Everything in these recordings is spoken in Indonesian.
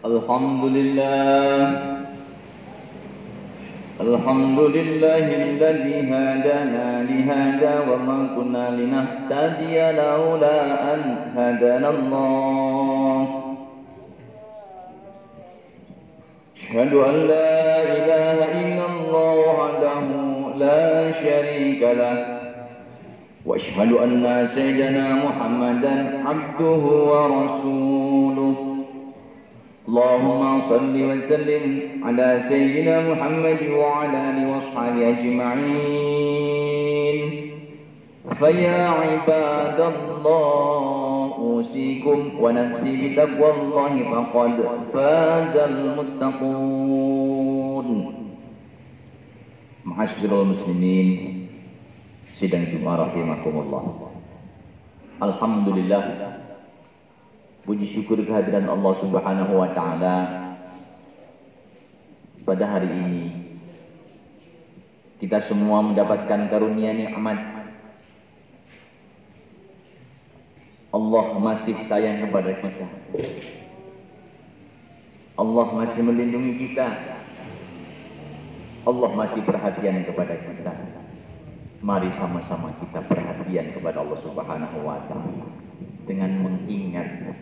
Alhamdulillah alladzi hadana li hada wa ma kunna linahtadiya laula an hadana Allah. Asyhadu an la ilaha illallah wahdahu la syarika lah wa asyhadu anna sayyidana Muhammadan abduhu wa rasuluh. Allahumma salli wa sallim ala sayyidina Muhammad wa ala alihi wa sahbihi ajma'in. Fa ya ibadallah usikum wa nafsi bi taqwallahi faqad fazal muttaqun. Ma'asyiral muslimin sidang Jumat rahimakumullah. Alhamdulillah, puji syukur kehadiran Allah Subhanahu wa taala pada hari ini kita semua mendapatkan karunia nikmat. Allah masih sayang kepada kita. Allah masih melindungi kita. Allah masih perhatian kepada kita. Mari sama-sama kita perhatian kepada Allah Subhanahu wa taala dengan mengingat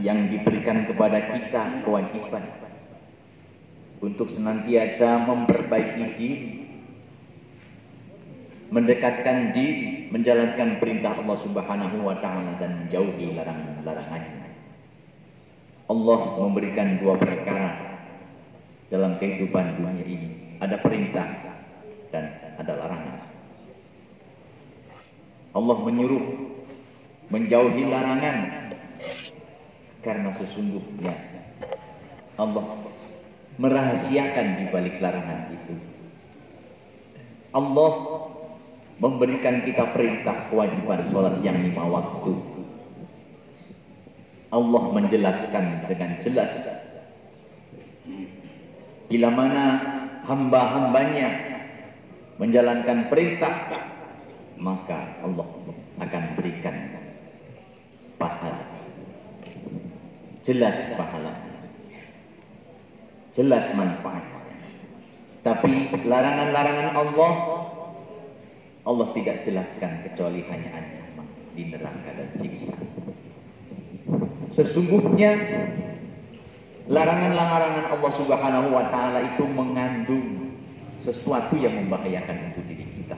yang diberikan kepada kita kewajiban untuk senantiasa memperbaiki diri, mendekatkan diri, menjalankan perintah Allah Subhanahu wa taala dan menjauhi larangan-larangannya. Allah memberikan dua perkara dalam kehidupan dunia ini, ada perintah dan ada larangan. Allah menyuruh menjauhi larangan karena sesungguhnya Allah merahasiakan di balik larangan itu. Allah memberikan kita perintah kewajiban sholat yang 5 waktu. Allah menjelaskan dengan jelas bila mana hamba-hambanya menjalankan perintah, maka Allah akan berikan pahala. Jelas pahala, jelas manfaatnya. Tapi larangan-larangan Allah tidak jelaskan kecuali hanya ancaman di neraka dan siksa. Sesungguhnya larangan-larangan Allah Subhanahu wa taala itu mengandung sesuatu yang membahayakan untuk diri kita.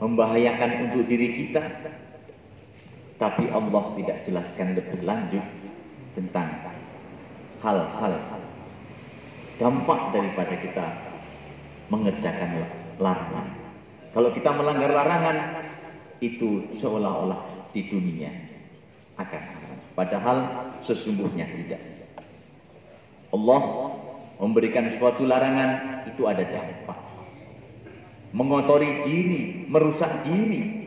Membahayakan untuk diri kita, tapi Allah tidak jelaskan lebih lanjut tentang hal-hal dampak daripada kita mengerjakan larangan. Kalau kita melanggar larangan, itu seolah-olah di dunia akan aman, padahal sesungguhnya tidak. Allah memberikan suatu larangan, itu ada dampak. Mengotori diri, merusak diri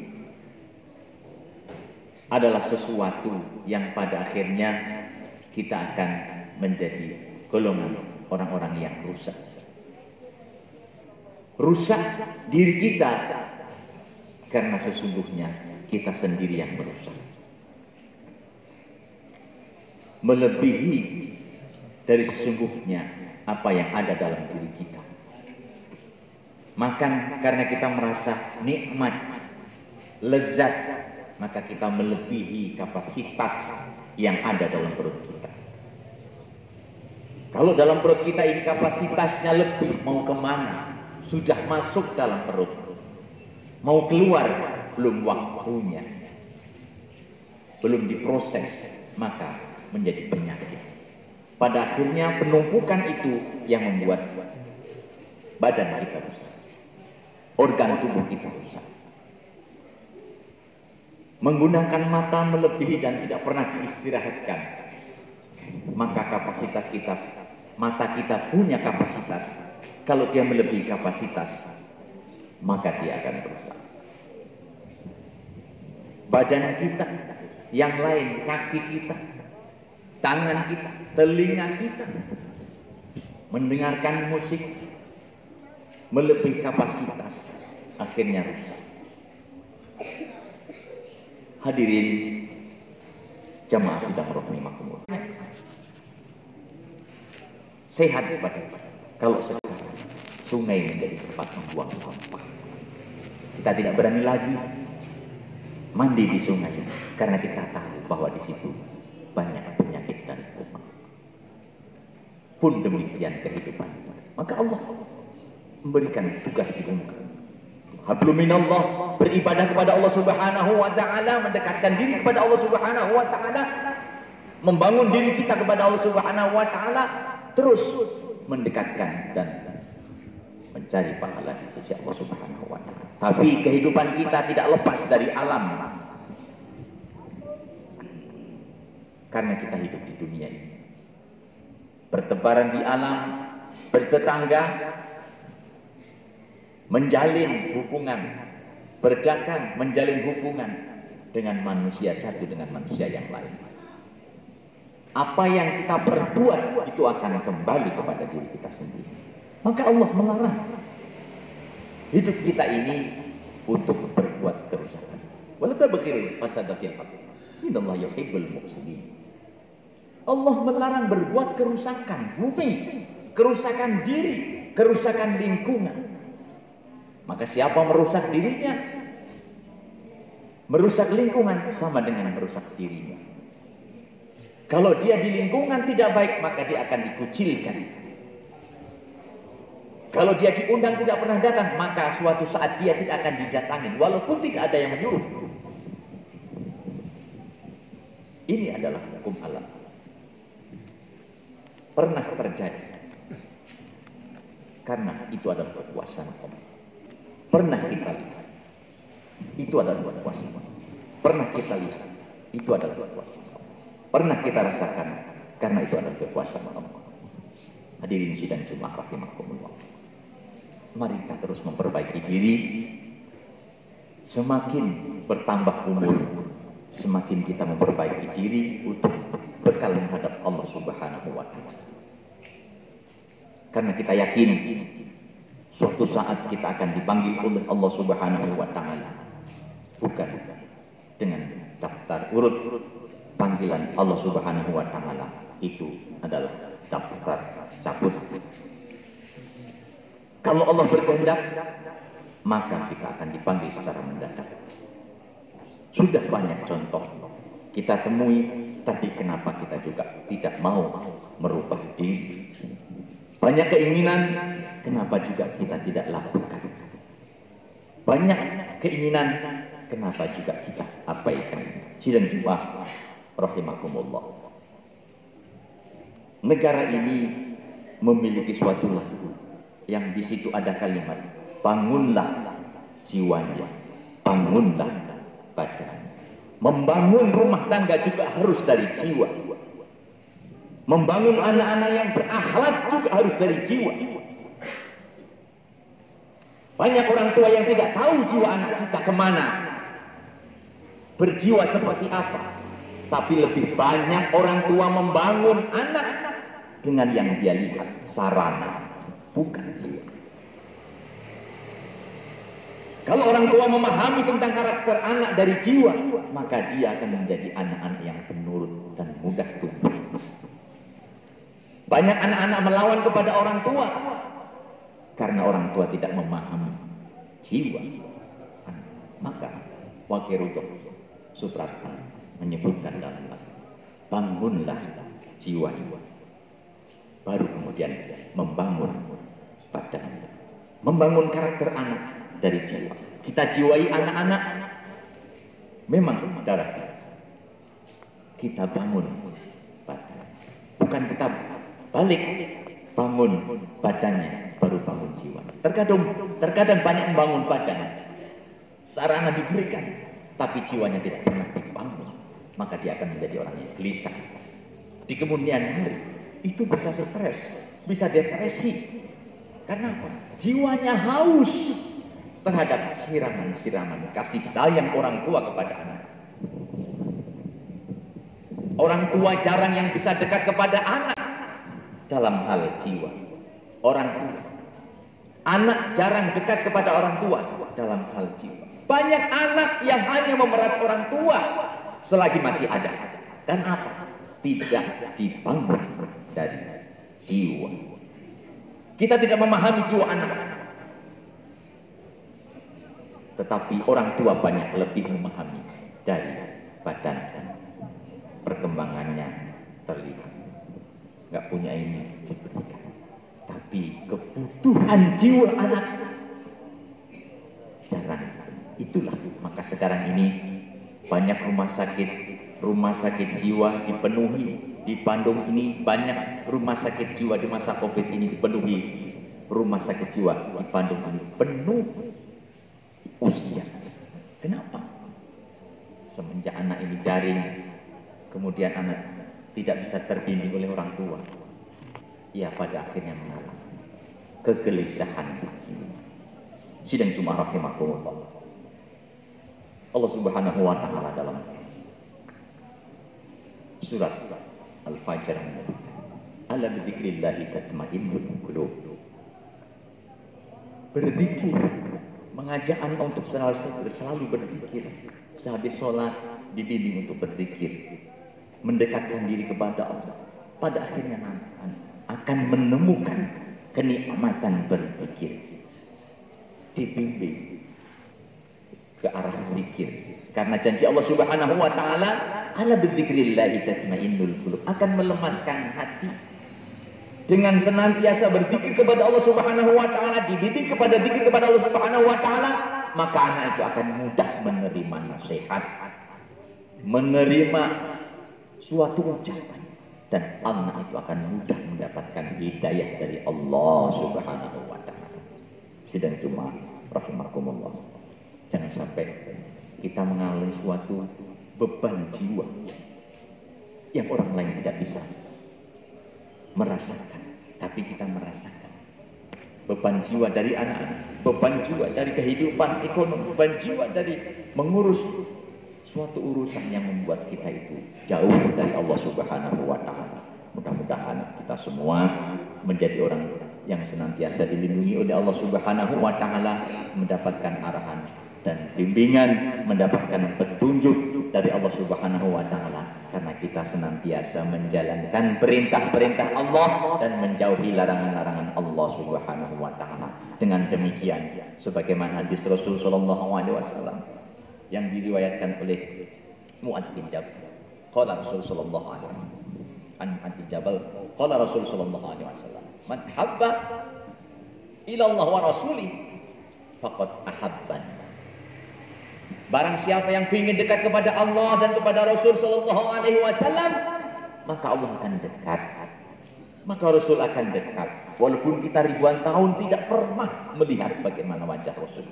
adalah sesuatu yang pada akhirnya kita akan menjadi golongan orang-orang yang rusak. Rusak diri kita karena sesungguhnya kita sendiri yang merusak. Melebihi dari sesungguhnya apa yang ada dalam diri kita. Makan karena kita merasa nikmat, lezat, maka kita melebihi kapasitas yang ada dalam perut kita. Kalau dalam perut kita ini kapasitasnya lebih, mau kemana? Sudah masuk dalam perut, mau keluar belum waktunya, belum diproses, maka menjadi penyakit. Pada akhirnya penumpukan itu yang membuat badan kita rusak, organ tubuh kita rusak. Menggunakan mata melebihi dan tidak pernah diistirahatkan, maka kapasitas kita, mata kita punya kapasitas. Kalau dia melebihi kapasitas, maka dia akan rusak. Badan kita yang lain, kaki kita, tangan kita, telinga kita, mendengarkan musik melebihi kapasitas, akhirnya rusak. Hadirin Jamaah sidang rahimakumullah. Sehat pada kalau sekarang sungai menjadi tempat membuang sampah. Kita tidak berani lagi mandi di sungai karena kita tahu bahwa di situ banyak penyakit dan kuman. Pun demikian kehidupan. Maka Allah memberikan tugas di muka. Hablum minallah, beribadah kepada Allah Subhanahu wa taala, mendekatkan diri kepada Allah Subhanahu wa taala, membangun diri kita kepada Allah Subhanahu wa taala, terus mendekatkan dan mencari pahala di sisi Allah Subhanahu wa taala. Tapi kehidupan kita tidak lepas dari alam. Karena kita hidup di dunia ini. Bertebaran di alam, bertetangga, menjalin hubungan, berdagang, menjalin hubungan dengan manusia satu dengan manusia yang lain. Apa yang kita perbuat itu akan kembali kepada diri kita sendiri. Maka Allah melarang hidup kita ini untuk berbuat kerusakan. Wala tabghil fasadatil ardh. Innallaha yuhibbul mufsidin. Allah melarang berbuat kerusakan bumi, kerusakan diri, kerusakan lingkungan. Maka siapa merusak dirinya, merusak lingkungan sama dengan merusak dirinya. Kalau dia di lingkungan tidak baik, maka dia akan dikucilkan. Kalau dia diundang tidak pernah datang, maka suatu saat dia tidak akan didatangin, walaupun tidak ada yang menyuruh. Ini adalah hukum alam. Pernah terjadi. Karena itu adalah kekuasaan Allah. Pernah kita lihat. Itu adalah kekuasaan Allah. Pernah kita lihat. Itu adalah kekuasaan Allah. Pernah kita rasakan. Karena itu adalah kekuasaan Allah. Hadirin sidang Jumat rahimakumullah. Mari kita terus memperbaiki diri. Semakin bertambah umur, semakin kita memperbaiki diri untuk bekal menghadap Allah Subhanahu wa taala. Karena kita yakin suatu saat kita akan dipanggil oleh Allah Subhanahu wa taala. Bukan dengan daftar urut panggilan Allah Subhanahu wa taala, itu adalah daftar cabut. Kalau Allah berkehendak, maka kita akan dipanggil secara mendadak. Sudah banyak contoh kita temui, tapi kenapa kita juga tidak mau merubah diri? Banyak keinginan, kenapa juga kita tidak lakukan? Banyak keinginan, kenapa juga kita abaikan? Sidang Jumat rahimakumullah. Negara ini memiliki suatu lagu yang di situ ada kalimat, bangunlah jiwanya, bangunlah badan. Membangun rumah tangga juga harus dari jiwa. Membangun anak-anak yang berakhlak juga harus dari jiwa. Banyak orang tua yang tidak tahu jiwa anak kita kemana, berjiwa seperti apa. Tapi lebih banyak orang tua membangun anak dengan yang dia lihat, sarana, bukan jiwa. Kalau orang tua memahami tentang karakter anak dari jiwa, maka dia akan menjadi anak-anak yang penurut dan mudah tumbuh. Banyak anak-anak melawan kepada orang tua karena orang tua tidak memahami jiwa. Maka Wakiruddin Supratman menyebutkan dalam lagu, bangunlah jiwa, baru kemudian membangun badan, membangun karakter anak dari jiwa. Kita jiwai anak-anak, memang darah kita bangun badan, bukan kita balik bangun badannya baru bangun jiwa. Terkadang banyak membangun badan, sarana diberikan, tapi jiwanya tidak pernah dibangun, maka dia akan menjadi orang yang gelisah. Di kemudian hari itu bisa stres, bisa depresi. Karena apa? Jiwanya haus terhadap siraman-siraman kasih sayang orang tua kepada anak. Orang tua jarang yang bisa dekat kepada anak dalam hal jiwa. Orang tua, anak jarang dekat kepada orang tua dalam hal jiwa. Banyak anak yang hanya memeras orang tua selagi masih ada. Kan apa? Tidak dibangun dari jiwa. Kita tidak memahami jiwa anak. Tetapi orang tua banyak lebih memahami dari badan dan perkembangannya terlihat. Nggak punya ini diberikan. Tapi kebutuhan jiwa anak jarang. Itulah maka sekarang ini banyak rumah sakit jiwa dipenuhi. Di Bandung ini banyak rumah sakit jiwa di masa Covid ini dipenuhi. Rumah sakit jiwa di Bandung ini penuh usia. Kenapa? Semenjak anak ini daring, kemudian anak tidak bisa terbimbing oleh orang tua, ia pada akhirnya mengalami kegelisahan jiwa. Sidang Jumat rahimakumullah. Allah Subhanahu wa taala dalam surat Al-Fajr menyebutkan, "Ala bidzikrillah tatma'innul qulub." Berzikir, mengajak anak untuk selalu berzikir. Sehabis sholat dibimbing untuk berzikir, mendekatkan diri kepada Allah. Pada akhirnya akan menemukan kenikmatan berzikir. Dibimbing ke arah zikir. Karena janji Allah Subhanahu wa taala, "Ala bidzikrillah tatma'innul qulub," akan melemaskan hati. Dengan senantiasa berzikir kepada Allah Subhanahu wa taala, dibimbing kepada zikir kepada Allah Subhanahu wa taala, maka anak itu akan mudah menerima nasihat, menerima suatu ucapan, dan anak itu akan mudah mendapatkan hidayah dari Allah Subhanahu wa taala. Sidang Jumat rahimakumullah. Jangan sampai kita mengalami suatu beban jiwa yang orang lain tidak bisa merasakan, tapi kita merasakan. Beban jiwa dari anak-anak, beban jiwa dari kehidupan ekonomi, beban jiwa dari mengurus suatu urusan yang membuat kita itu jauh dari Allah Subhanahu wa taala. Mudah-mudahan kita semua menjadi orang yang senantiasa dilindungi oleh Allah Subhanahu wa taala, mendapatkan arahan dan bimbingan, mendapatkan petunjuk dari Allah Subhanahu wa taala, karena kita senantiasa menjalankan perintah-perintah Allah dan menjauhi larangan-larangan Allah Subhanahu wa taala. Dengan demikian, sebagaimana hadis Rasul sallallahu alaihi wasallam yang diriwayatkan oleh Mu'adz bin Jabal, qala Rasul sallallahu alaihi wasallam, an Mu'adz bin Jabal, qala Rasul sallallahu alaihi wasallam, "Man habba ila Allah wa rasulih faqad ahabban." Barang siapa yang ingin dekat kepada Allah dan kepada Rasul sallallahu alaihi wasallam, maka Allah akan dekat. Maka Rasul akan dekat. Walaupun kita ribuan tahun tidak pernah melihat bagaimana wajah Rasul.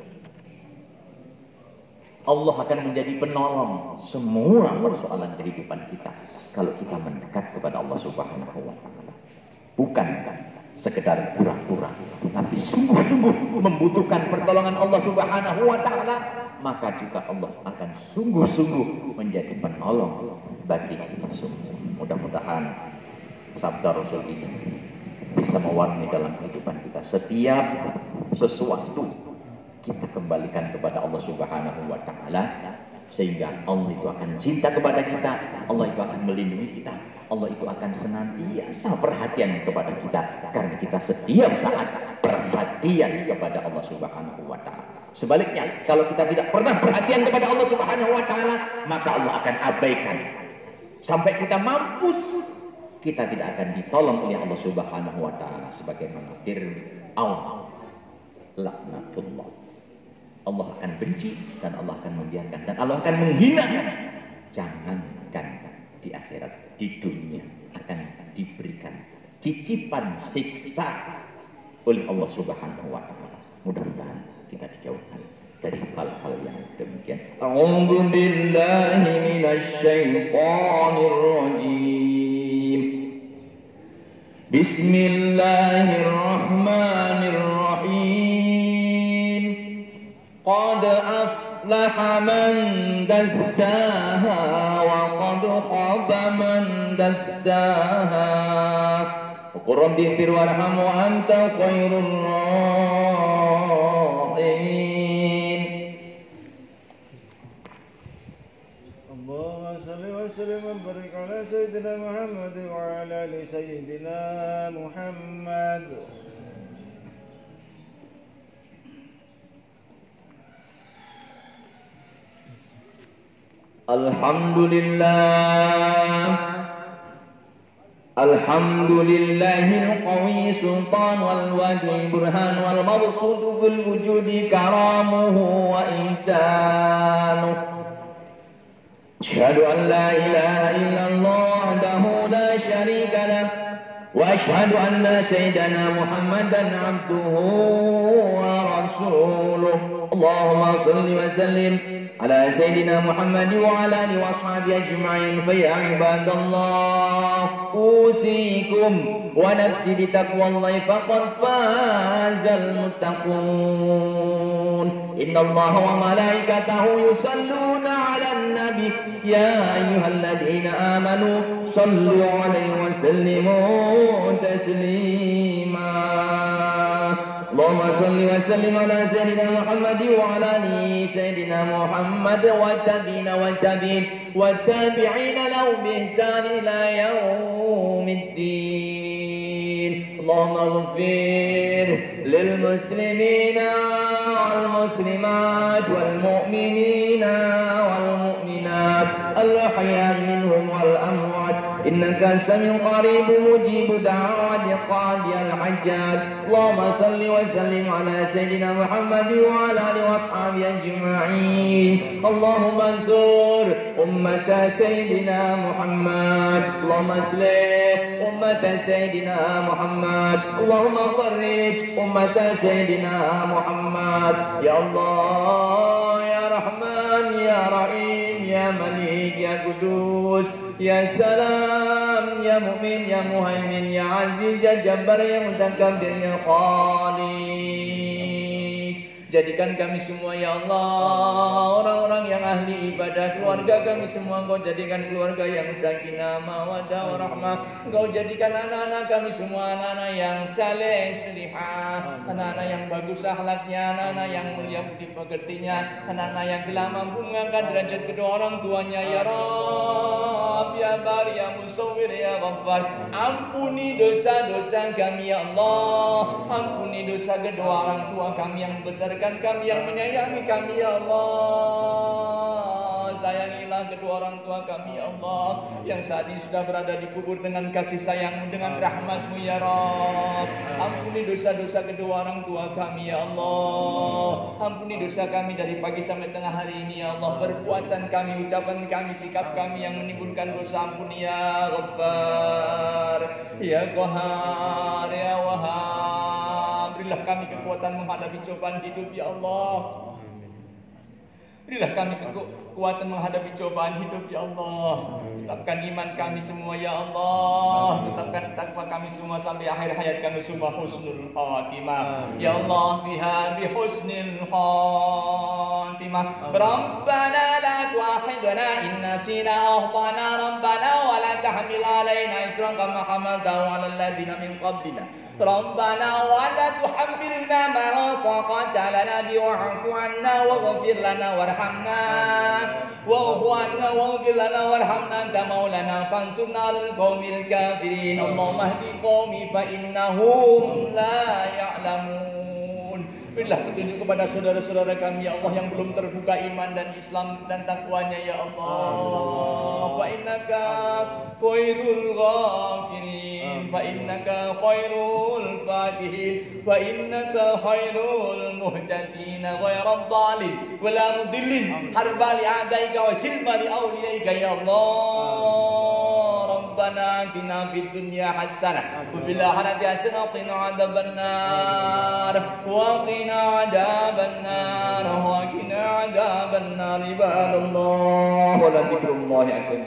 Allah akan menjadi penolong semua persoalan kehidupan kita kalau kita mendekat kepada Allah Subhanahu wa taala. Bukan sekedar pura-pura, tapi sungguh-sungguh membutuhkan pertolongan Allah Subhanahu wa taala, maka juga Allah akan sungguh-sungguh menjadi penolong bagi kita semua. Mudah-mudahan sabda Rasul ini bisa mewarnai dalam kehidupan kita. Setiap sesuatu kita kembalikan kepada Allah Subhanahu wa taala, sehingga Allah itu akan cinta kepada kita, Allah itu akan melindungi kita, Allah itu akan senantiasa perhatian kepada kita, karena kita setiap saat perhatian kepada Allah Subhanahu wa taala. Sebaliknya, kalau kita tidak pernah perhatian kepada Allah Subhanahu wa taala, maka Allah akan abaikan. Sampai kita mampus, kita tidak akan ditolong oleh Allah Subhanahu wa taala, sebagaimana firman Allah, laknatullah. Allah akan benci dan Allah akan membiarkan dan Allah akan menghina. Jangankan di akhirat, di dunia akan diberikan cicipan siksa oleh Allah Subhanahu wa taala. Mudah-mudahan kita dijauhkan dari hal-hal yang demikian. A'udzu billahi minasy syaithanir rajim. Bismillahirrahmanirrahim. Qad aflaha man dassaha wa qad khaba man dassaha. Qur rabbi ighfir warham wa anta khairur rahimin. Allahumma shalli wa sallim wa barik على سيدنا محمد وعلى آل سيدنا محمد. الحمد لله القوي سلطان والوادي برهان والمبسوط في الوجود كرامه وإنسانه. أشهد أن لا إله إلا الله وحده لا شريك له، وأشهد أن سيدنا محمدا عبده ورسوله. اللهم صل وسلم على سيدنا محمد وعلى آله وأصحابه أجمعين. فيا عباد الله، أوصيكم ونفسي بتقوى الله فقد فاز المتقون. إن الله وملائكته يصلون على النبي يا أيها الذين آمنوا صلوا عليه وسلموا تسليما. اللهم صل وسلم على سيدنا محمد وعلى آل سيدنا محمد والتابعين له بإحسان إلى يوم الدين. اللهم اغفر للمسلمين والمسلمات والمؤمنين والمؤمنات الأحياء منهم والأموات، إنك سميع قريب مجيب دعوات قاضي الحاجات. اللهم صل وسلم على سيدنا محمد وعلى آله وأصحابه أجمعين. اللهم انصر أمة سيدنا محمد، اللهم اصلح أمة سيدنا محمد، اللهم فرج أمة سيدنا محمد. يا الله يا رحمن يا رحيم يا مليك يا قدوس يا سلام يا مؤمن يا مهيمن يا عزيز يا جبار يا متكبر يا khaliq. Jadikan kami semua ya Allah orang-orang yang ahli ibadah. Keluarga kami semua Engkau jadikan keluarga yang sakinah mawaddah warahmah. Engkau jadikan anak-anak kami semua anak-anak yang saleh salihah, anak-anak yang bagus akhlaknya, anak-anak yang mulia budi pekertinya, anak-anak yang telah mampu mengangkat derajat kedua orang tuanya. Ya Rabb ya Bar ya Musawwir ya Ghaffar, ampuni dosa-dosa kami ya Allah. Ampuni dosa kedua orang tua kami yang membesarkan kami, yang menyayangi kami ya Allah. Sayangilah kedua orang tua kami ya Allah, yang saat ini sudah berada di kubur dengan kasih sayang-Mu, dengan rahmat-Mu ya Rabb. Ampuni dosa-dosa kedua orang tua kami ya Allah. Ampuni dosa kami dari pagi sampai tengah hari ini ya Allah. Perbuatan kami, ucapan kami, sikap kami yang menimbulkan dosa, ampuni ya Ghaffar ya Qahar ya Wahhab. Berilah kami kekuatan menghadapi cobaan hidup ya Allah. Berilah kami kekuatan menghadapi cobaan hidup ya Allah. Tetapkan iman kami semua ya Allah. Tetapkan takwa kami semua sampai akhir hayat kami semua husnul khatimah ya Allah. Bi husnil khatimah. Rabbana la tu'akhidna in nasina aw akhtana. Rabbana wa la tahmil alaina isran kama hamaltahu 'alal ladzina min qablina. ربنا ولا تحملنا ما لا طاقة لنا به واعف عنا واغفر لنا وارحمنا واغفر لنا وارحمنا أنت مولانا فانصرنا على القوم الكافرين. اللهم اهد قومي فإنهم لا يعلمون. Berilah petunjuk kepada saudara-saudara kami ya Allah yang belum terbuka iman dan Islam dan takwanya ya Allah. Fa innaka khairul ghafirin, fa innaka khairul fatihin, fa innaka khairul muhtadin, ghairal dhalin wala mudillin, harba li a'daika wa silma li awliyaika ya Allah. Rabbana atina fid dunya hasanah wa fil akhirati hasanah wa qina adzabannar wa qina adzabannar wa qina adzabannar. Ibadallah wa la dzikrullahi akbar.